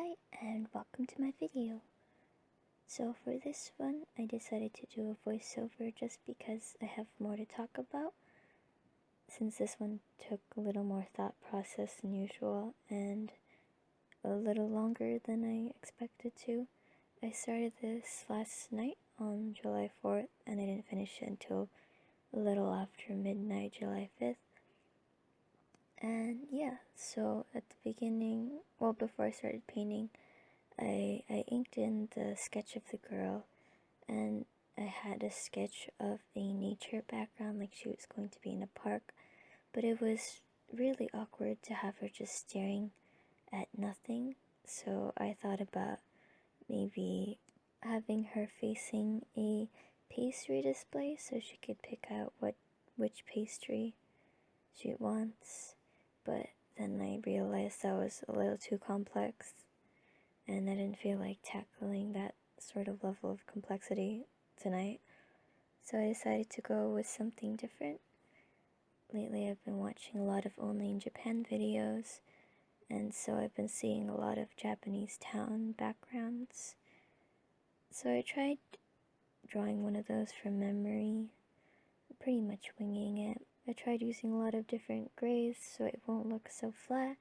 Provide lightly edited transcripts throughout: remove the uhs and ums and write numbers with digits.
Hi and welcome to my video. So for this one, I decided to do a voiceover just because I have more to talk about. Since this one took a little more thought process than usual and a little longer than I expected to. I started this last night on July 4th and I didn't finish it until a little after midnight, July 5th. And yeah, so at the beginning, well, before I started painting, I inked in the sketch of the girl, and I had a sketch of a nature background, like she was going to be in a park, but it was really awkward to have her just staring at nothing, so I thought about maybe having her facing a pastry display so she could pick out which pastry she wants, but then I realized that was a little too complex and I didn't feel like tackling that sort of level of complexity tonight. So I decided to go with something different. Lately I've been watching a lot of Only in Japan videos, and so I've been seeing a lot of Japanese town backgrounds. So I tried drawing one of those from memory, pretty much winging it. I tried using a lot of different grays so it won't look so flat,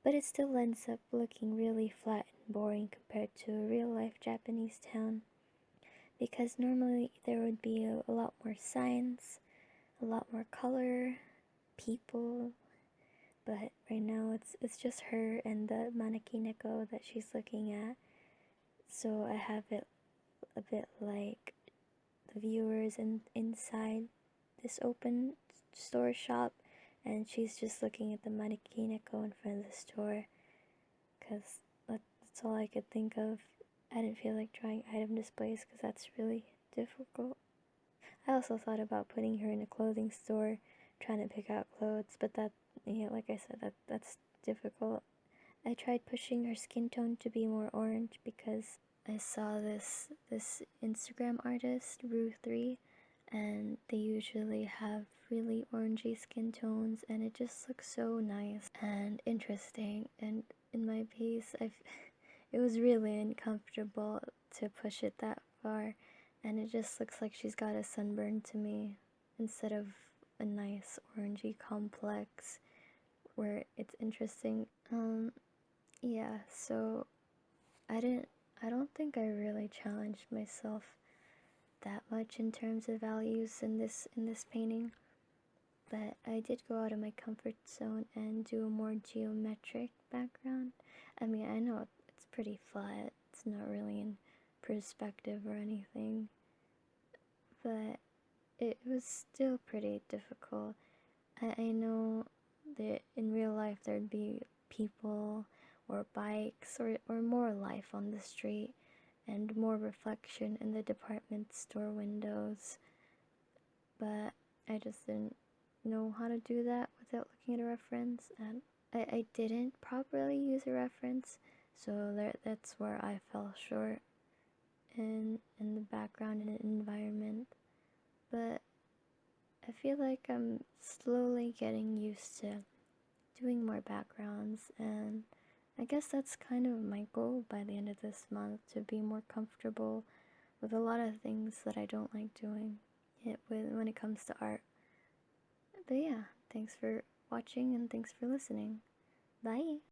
but it still ends up looking really flat and boring compared to a real-life Japanese town. Because normally there would be a lot more signs, a lot more color, people, but right now it's just her and the maneki neko that she's looking at. So I have it a bit like the viewers inside this open store shop, and she's just looking at the maneki neko in front of the store, because that's all I could think of. I didn't feel like drawing item displays because that's really difficult. I also thought about putting her in a clothing store, trying to pick out clothes, but like I said, that's difficult. I tried pushing her skin tone to be more orange because I saw this Instagram artist, Rue3, and they usually have really orangey skin tones, and it just looks so nice and interesting. And in my piece, it was really uncomfortable to push it that far, and it just looks like she's got a sunburn to me instead of a nice orangey complex where it's interesting. Yeah, so I don't think I really challenged myself that much in terms of values in this painting, but I did go out of my comfort zone and do a more geometric background. I mean, I know it's pretty flat, it's not really in perspective or anything, but it was still pretty difficult. I know that in real life there'd be people or bikes or more life on the street and more reflection in the department store windows, but I just didn't know how to do that without looking at a reference, and I didn't properly use a reference, so that's where I fell short in the background and environment. But I feel like I'm slowly getting used to doing more backgrounds, and I guess that's kind of my goal by the end of this month, to be more comfortable with a lot of things that I don't like doing when it comes to art. But yeah, thanks for watching and thanks for listening. Bye!